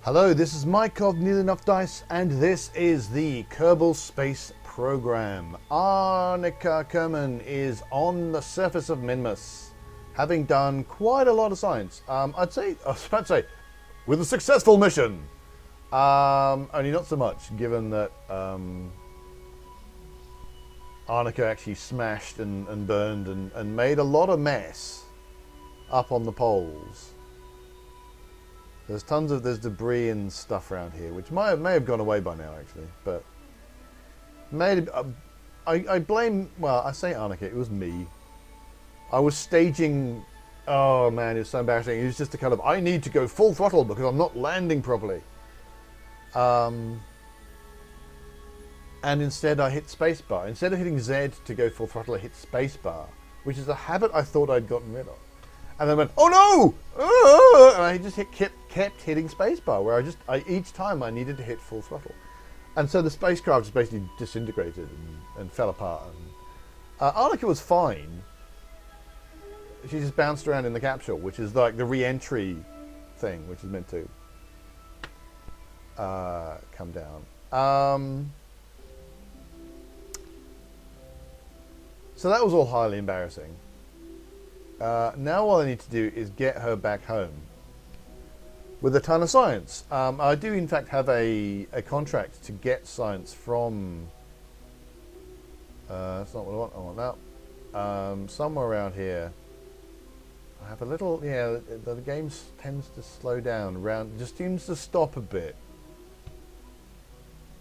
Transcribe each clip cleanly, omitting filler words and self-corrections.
Hello, this is Mike of Nearly Enough Dice, and this is the Kerbal Space Program. Arnica Kerman is on the surface of Minmus, having done quite a lot of science. I was about to say, with a successful mission. Only not so much, given that Arnica actually smashed and burned and made a lot of mess up on the poles. There's there's debris and stuff around here, which may have gone away by now, actually. But I blame. Well, I say Arnica. It was me. I was staging. Oh man, it was so embarrassing. It was just a kind of I need to go full throttle because I'm not landing properly. And instead, I hit spacebar. Instead of hitting Z to go full throttle, I hit spacebar, which is a habit I thought I'd gotten rid of. And then went, oh no! And I just kept hitting spacebar, where each time I needed to hit full throttle. And so the spacecraft just basically disintegrated and fell apart. And, Arnica was fine. She just bounced around in the capsule, which is like the re-entry thing, which is meant to come down. So that was all highly embarrassing. Now all I need to do is get her back home with a ton of science. I do in fact have a contract to get science from that's not what I want that. Somewhere around here I have a little, yeah, the game tends to slow down just seems to stop a bit.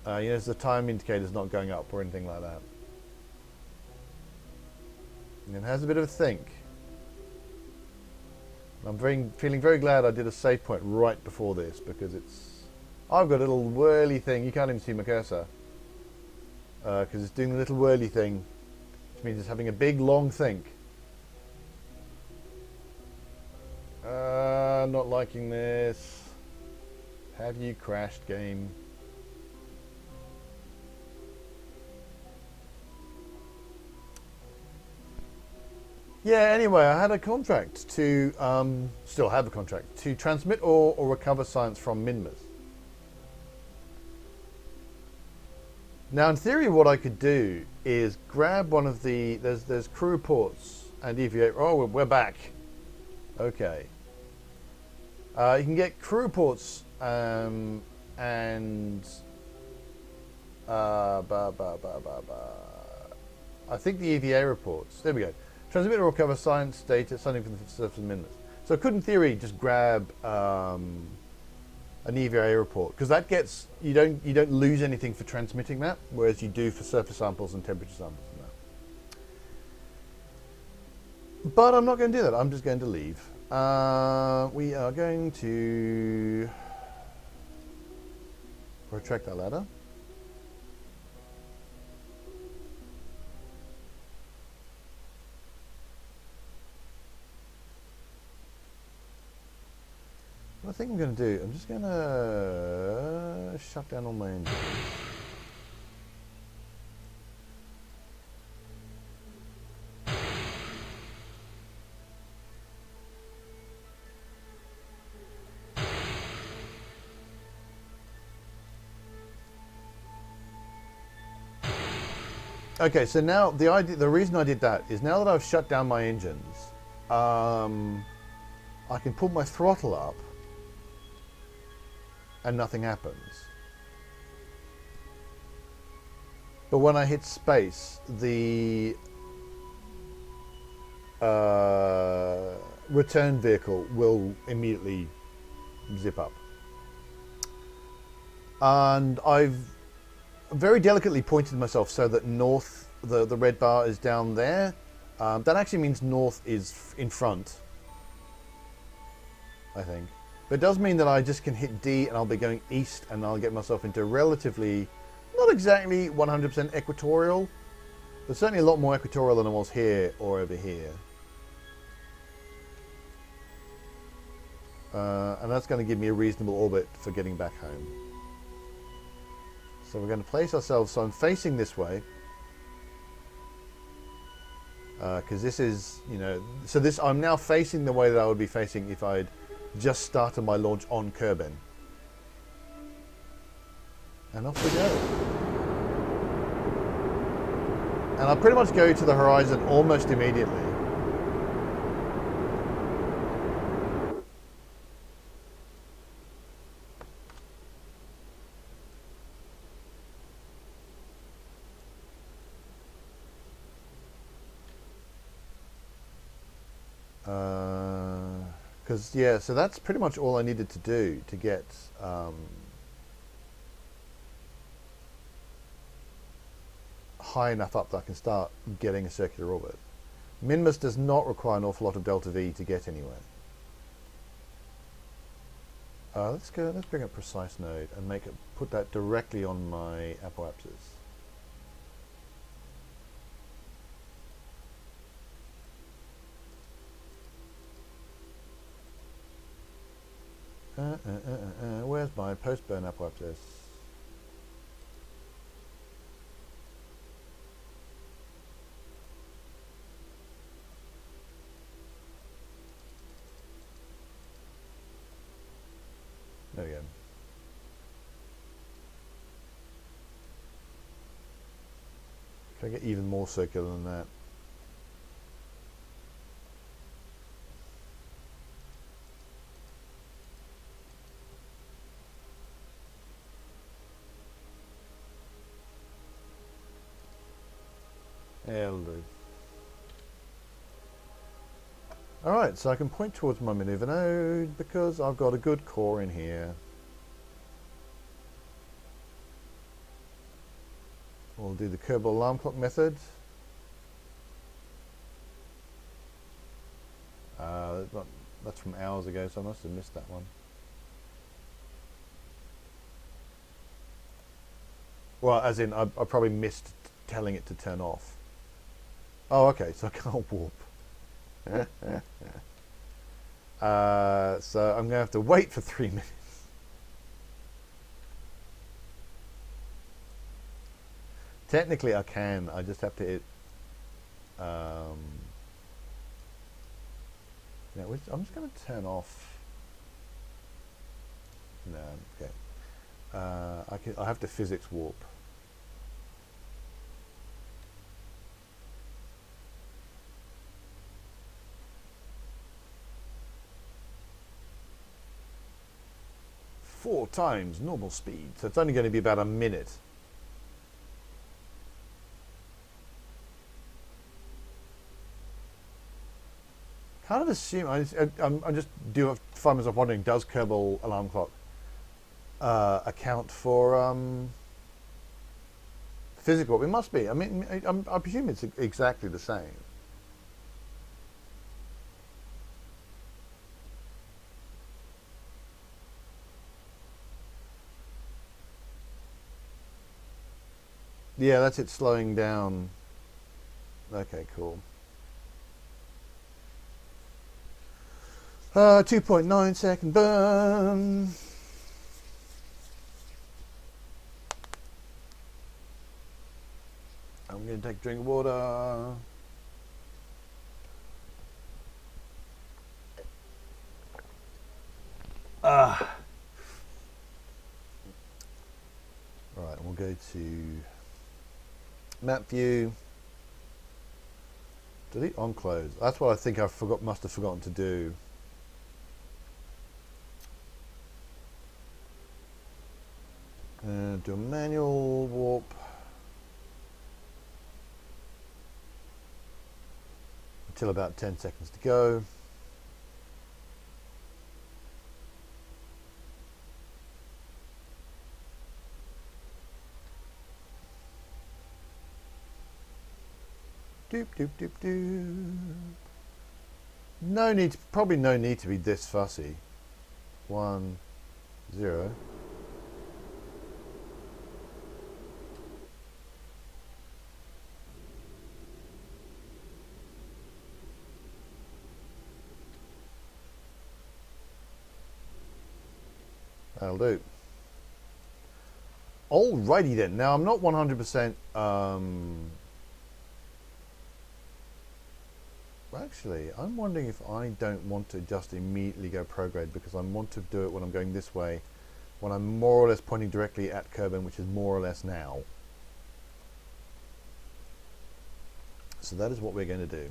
The time indicator's not going up or anything like that. And it has a bit of a think. I'm feeling very glad I did a save point right before this, because I've got a little whirly thing. You can't even see my cursor because it's doing the little whirly thing, which means it's having a big long think. Not liking this. Have you crashed, game? Yeah, anyway, I had a contract to, still have a contract, to transmit or recover science from Minmus. Now, in theory, what I could do is grab one of the, there's crew reports and EVA, oh, we're back. Okay. You can get crew reports and, I think the EVA reports, there we go. Transmit or recover science data, something from the surface of Minmus. So I could, in theory, just grab an EVA report, because that gets you don't lose anything for transmitting that, whereas you do for surface samples and temperature samples and that. But I'm not going to do that. I'm just going to leave. We are going to retract that ladder. What I think I'm going to do, I'm just going to shut down all my engines. Okay, so now the reason I did that is now that I've shut down my engines, I can put my throttle up and nothing happens. But when I hit space, the return vehicle will immediately zip up. And I've very delicately pointed myself so that north, the red bar is down there. That actually means north is in front, I think. But it does mean that I just can hit D and I'll be going east, and I'll get myself into relatively, not exactly 100% equatorial, but certainly a lot more equatorial than I was here or over here. And that's going to give me a reasonable orbit for getting back home. So we're going to place ourselves, so I'm facing this way. Because this is, I'm now facing the way that I would be facing if I'd just started my launch on Kerbin. And off we go. And I'll pretty much go to the horizon almost immediately. Because, yeah, so that's pretty much all I needed to do to get high enough up that I can start getting a circular orbit. Minmus does not require an awful lot of delta V to get anywhere. Let's bring up precise node and put that directly on my apoapsis. Where's my post-burn apoapsis? There we go. Can I get even more circular than that? That'll do. Alright, so I can point towards my maneuver node because I've got a good core in here. We'll do the Kerbal alarm clock method. That's from hours ago, so I must have missed that one. Well, as in, I probably missed telling it to turn off. Oh, okay, so I can't warp. So I'm going to have to wait for 3 minutes. Technically I can, I just have to hit I'm just going to turn off. No, okay. I have to physics warp. Four times normal speed, so it's only going to be about a minute. Kind of assume I'm just find myself wondering: does Kerbal alarm clock account for physical? It must be. I mean, I presume it's exactly the same. Yeah, that's it slowing down. Okay, cool. 2.9 second burn. I'm going to take a drink of water. Right, we'll go to map view. Delete on close. That's what I think I must have forgotten to do. Do a manual warp. Until about 10 seconds to go. Doop doop doop doop. Probably no need to be this fussy. 1, 0. That'll do. Alrighty then. Now I'm not 100%. Actually, I'm wondering if I don't want to just immediately go prograde because I want to do it when I'm going this way when I'm more or less pointing directly at Kerbin, which is more or less now. So that is what we're going to do.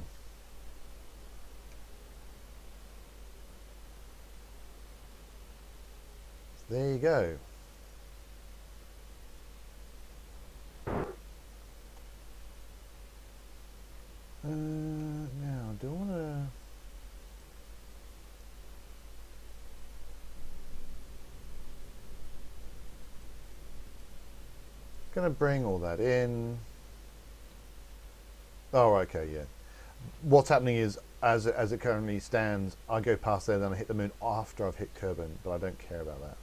So there you go. Now, do I want to... Going to bring all that in. Oh, okay, yeah. What's happening is, as it currently stands, I go past there, then I hit the moon after I've hit Kerbin, but I don't care about that.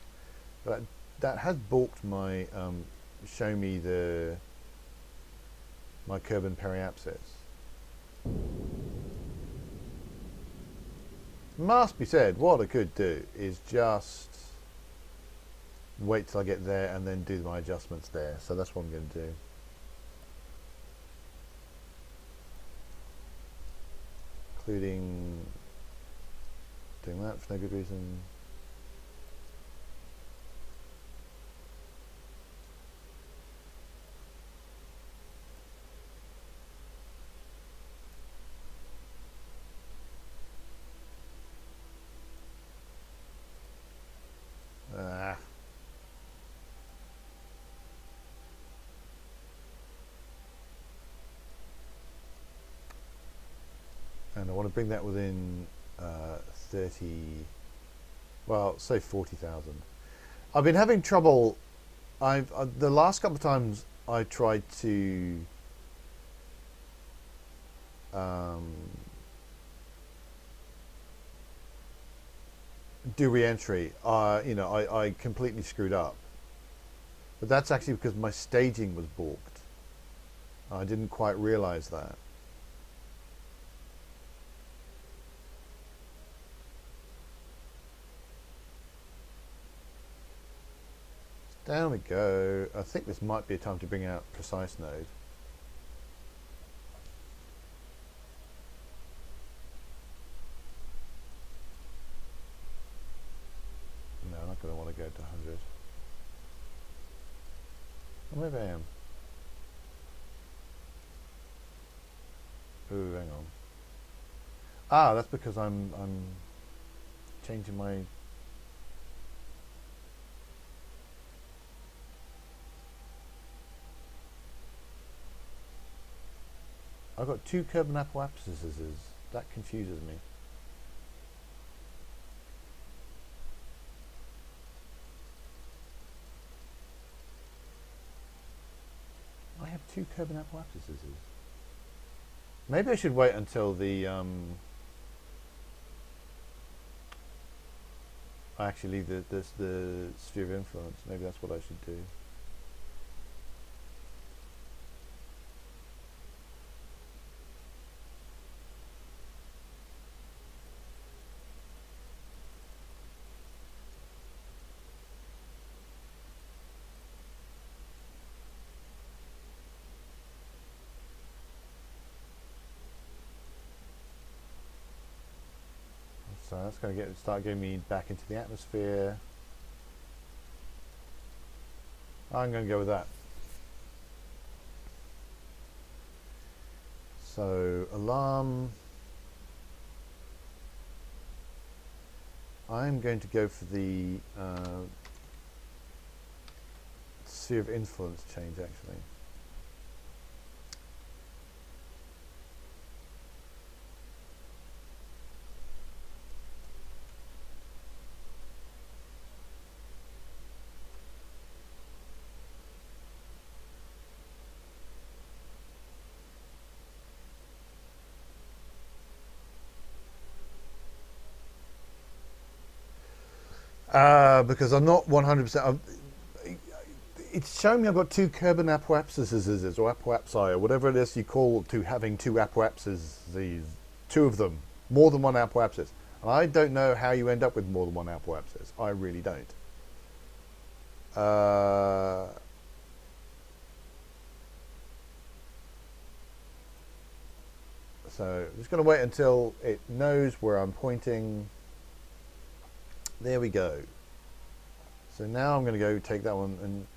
But that has balked my show me my Kerbin periapsis. Must be said, what I could do is just wait till I get there and then do my adjustments there. So that's what I'm going to do. Including doing that for no good reason. And I want to bring that within 30, well, say 40,000. I've been having trouble. The last couple of times I tried to do re-entry. I completely screwed up. But that's actually because my staging was balked. I didn't quite realize that. Down we go. I think this might be a time to bring out precise node. No, I'm not going to want to go to 100. Or maybe I am. Ooh, hang on. Ah, that's because I'm changing my... I've got 2 Kerbin apoapsises. That confuses me. I have 2 Kerbin apoapsises. Maybe I should wait until the I actually leave the sphere of influence. Maybe that's what I should do. So that's going to start getting me back into the atmosphere. I'm going to go with that. So alarm. I'm going to go for the sphere of influence change actually. Because I'm not 100%. It's showing me I've got 2 Kerbin apoapsises or apoapsi or whatever it is you call to having 2 apoapses. These 2 of them, more than 1 apoapsis. And I don't know how you end up with more than 1 apoapsis. I really don't. So I'm just going to wait until it knows where I'm pointing. There we go. So now I'm going to go take that one and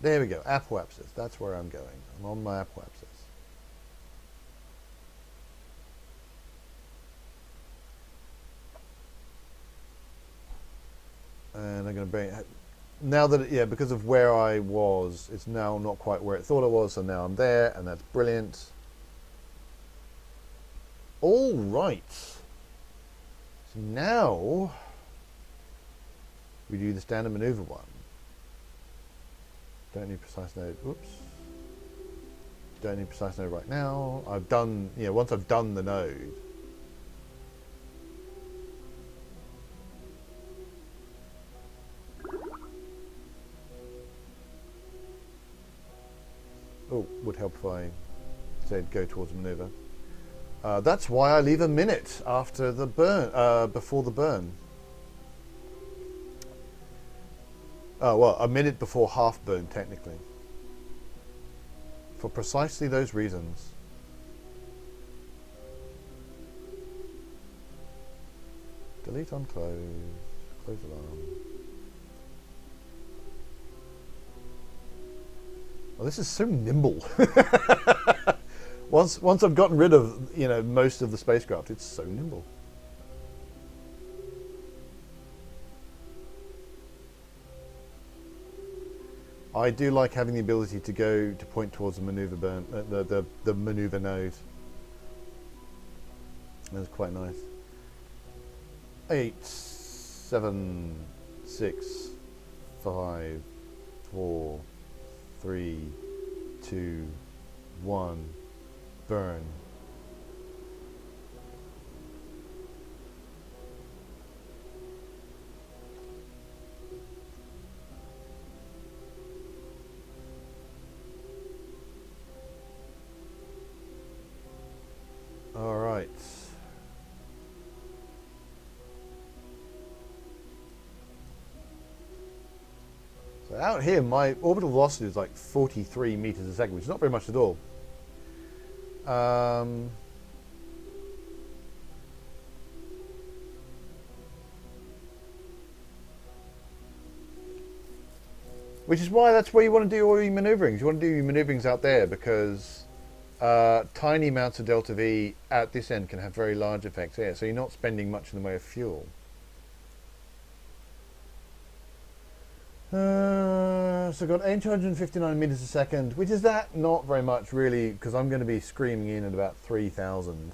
there we go, apoapsis. That's where I'm going. I'm on my apoapsis. And I'm going to bring it, now that, yeah, because of where I was, it's now not quite where it thought it was, so now I'm there, and that's brilliant. All right. So now we do the standard maneuver one. Don't need precise node. Oops. Don't need precise node right now. I've done, you know, once I've done the node. Oh, would help if I said go towards maneuver. That's why I leave a minute after the burn, before the burn. Oh, well, a minute before half burn, technically. For precisely those reasons. Delete on close. Close alarm. Well, this is so nimble. Once I've gotten rid of, you know, most of the spacecraft, it's so nimble. I do like having the ability to go to point towards the maneuver burn, the maneuver node. That's quite nice. 8, 7, 6, 5, 4, 3, 2, 1, burn. All right. So out here, my orbital velocity is like 43 meters a second, which is not very much at all. Which is why that's where you want to do all your maneuverings. You want to do your maneuverings out there because tiny amounts of delta V at this end can have very large effects here. So you're not spending much in the way of fuel. So I've got 859 meters a second, which is that not very much really, because I'm going to be screaming in at about 3,000.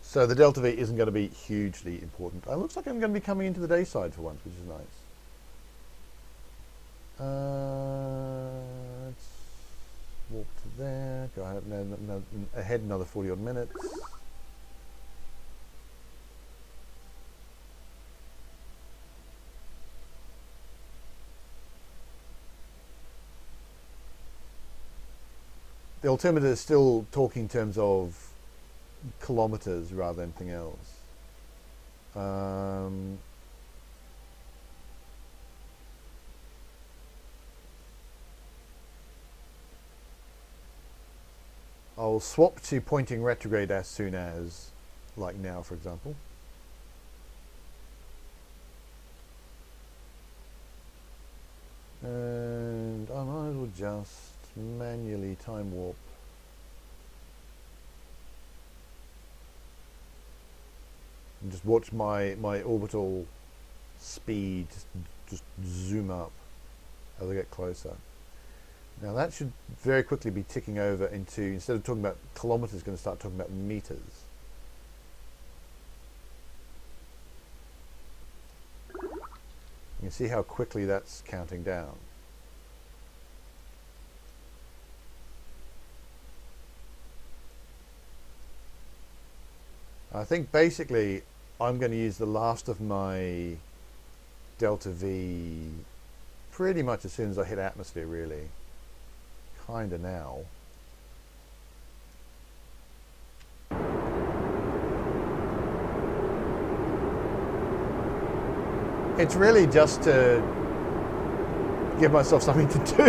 So the delta V isn't going to be hugely important. It looks like I'm going to be coming into the day side for once, which is nice. Let's walk to there, go ahead another 40 odd minutes. The altimeter is still talking in terms of kilometers rather than anything else. I'll swap to pointing retrograde as soon as, like now, for example. And I might as well just manually time warp. And just watch my orbital speed just zoom up as I get closer. Now that should very quickly be ticking over into, instead of talking about kilometers, going to start talking about meters. You can see how quickly that's counting down. I think basically I'm going to use the last of my delta V pretty much as soon as I hit atmosphere, really. Kinda now. It's really just to give myself something to do.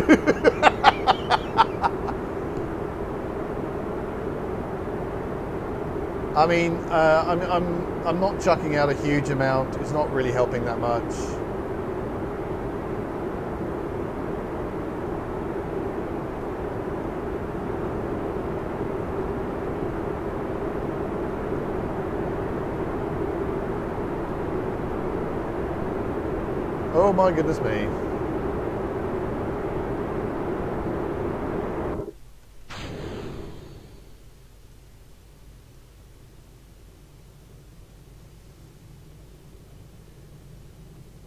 I mean, I'm not chucking out a huge amount. It's not really helping that much. Oh my goodness me.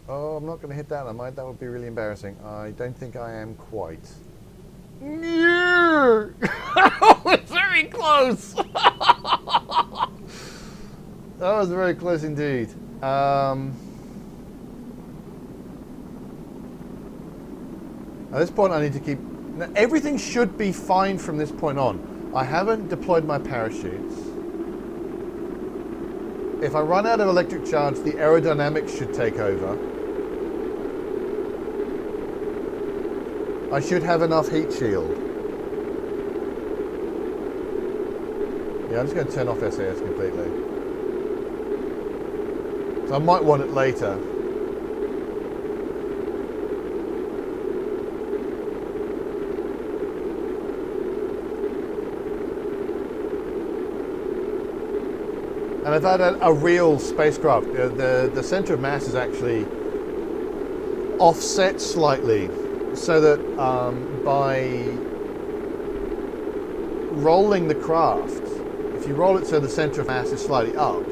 Oh, I'm not going to hit that, am I? That would be really embarrassing. I don't think I am quite. That was very close. That was very close indeed. At this point, I need to keep... Now, everything should be fine from this point on. I haven't deployed my parachutes. If I run out of electric charge, the aerodynamics should take over. I should have enough heat shield. Yeah, I'm just going to turn off SAS completely. So I might want it later. And I've had a real spacecraft. The center of mass is actually offset slightly, so that by rolling the craft, if you roll it so the center of mass is slightly up,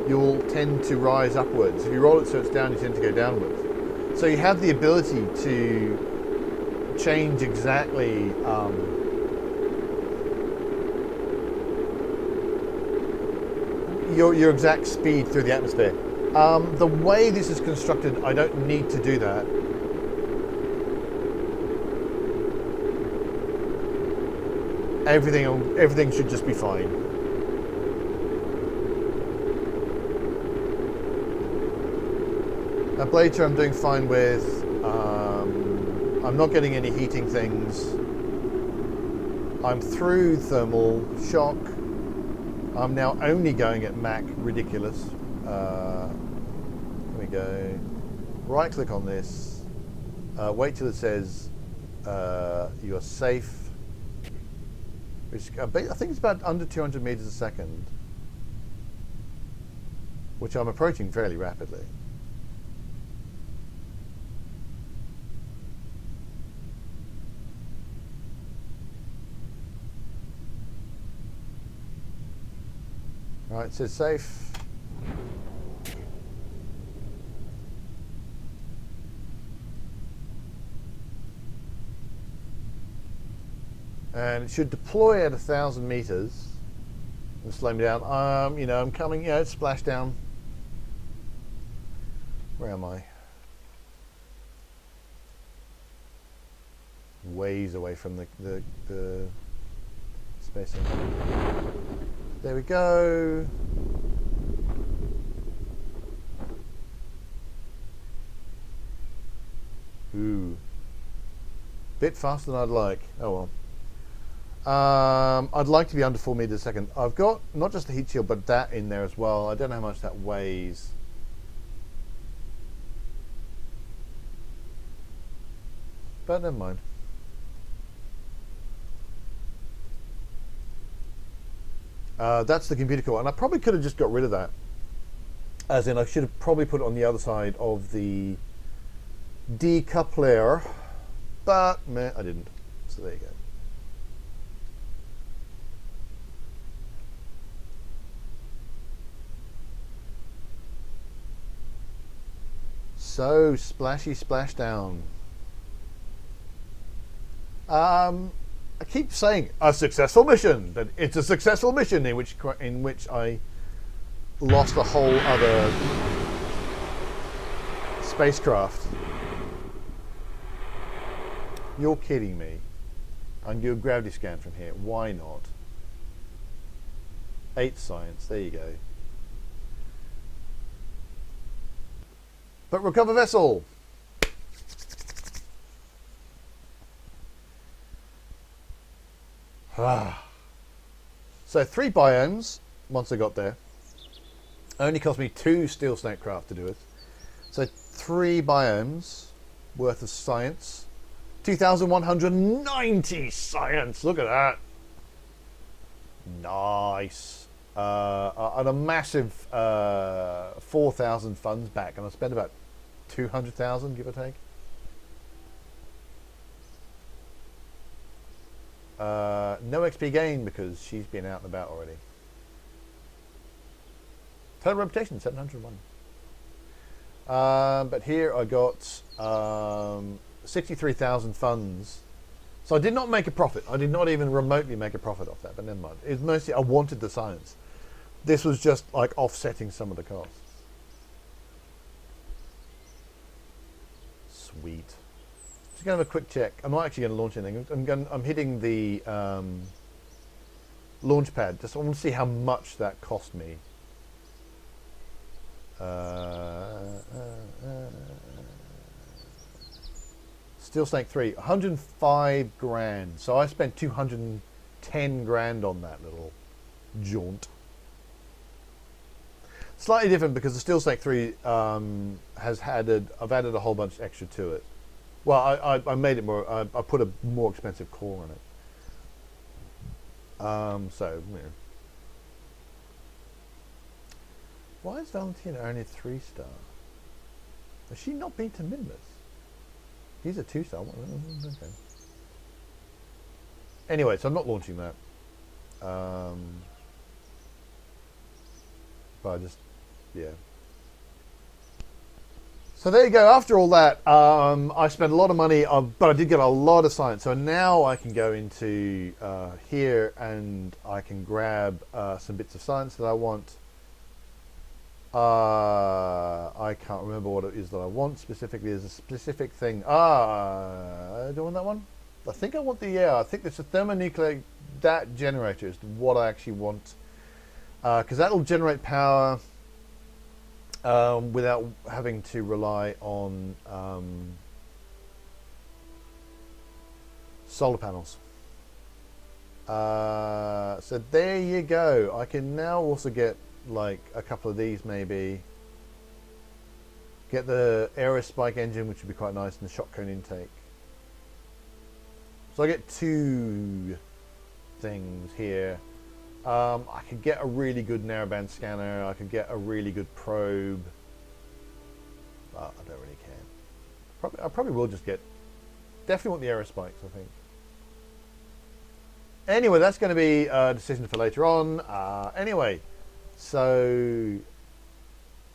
you'll tend to rise upwards. If you roll it so it's down, you tend to go downwards. So you have the ability to change exactly your exact speed through the atmosphere. The way this is constructed, I don't need to do that. Everything should just be fine. Ablator I'm doing fine with. I'm not getting any heating things. I'm through thermal shock. I'm now only going at Mach ridiculous. There we go. Right click on this. Wait till it says you're safe. Which I think it's about under 200 meters a second, which I'm approaching fairly rapidly. Right, it says safe. And it should deploy at 1,000 meters and slow me down. You know, I'm coming, it's splashed down. Where am I? Ways away from the spacing. There we go. Ooh. Bit faster than I'd like. Oh well. I'd like to be under 4 meters a second. I've got not just the heat shield, but that in there as well. I don't know how much that weighs. But never mind. That's the computer core, and I probably could have just got rid of that. As in, I should have probably put it on the other side of the decoupler, but meh, I didn't. So there you go. So splashy splashdown. I keep saying a successful mission, but it's a successful mission in which I lost a whole other spacecraft. You're kidding me. I can do a gravity scan from here. Why not? 8 science. There you go. But recover vessel. So 3 biomes once I got there. Only cost me 2 steel snake craft to do it. So 3 biomes worth of science. 2,190 science. Look at that. Nice. And a massive 4,000 funds back, and I spent about 200,000, give or take. No XP gain because she's been out and about already. Total reputation 701. But here I got 63,000 funds. So I did not make a profit. I did not even remotely make a profit off that, but never mind. It's mostly I wanted the science. This was just like offsetting some of the costs. Sweet. Just gonna have a quick check. I'm not actually gonna launch anything. I'm hitting the launch pad. Just I want to see how much that cost me. Steel Snake 3, 105 grand. So I spent 210 grand on that little jaunt. Slightly different because the Steel Snake 3 I've added a whole bunch extra to it. Well, I made it more. I put a more expensive core on it. So, you know. Why is Valentina only a 3-star? Has she not been to Minmus? He's a 2-star. Okay. Anyway, so I'm not launching that. But I just, yeah. So there you go. After all that, I spent a lot of money, but I did get a lot of science. So now I can go into here and I can grab some bits of science that I want. I can't remember what it is that I want specifically. There's a specific thing. Do I want that one? I think I want I think it's a thermonuclear, that generator is what I actually want. Because that'll generate power without having to rely on solar panels. So there you go. I can now also get like a couple of these, maybe get the aerospike engine, which would be quite nice, and the shot cone intake. So I get 2 things here. I could get a really good narrowband scanner. I could get a really good probe. I don't really care. I probably will just get. Definitely want the aerospikes, I think. Anyway, that's going to be a decision for later on. Anyway. So,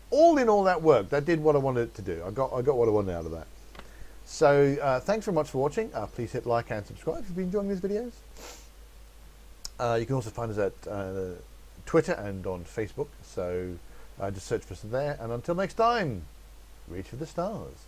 all in all, that worked. That did what I wanted it to do. I got what I wanted out of that. So, thanks very much for watching. Please hit like and subscribe if you've been enjoying these videos. You can also find us at Twitter and on Facebook. So, just search for us there. And until next time, reach for the stars.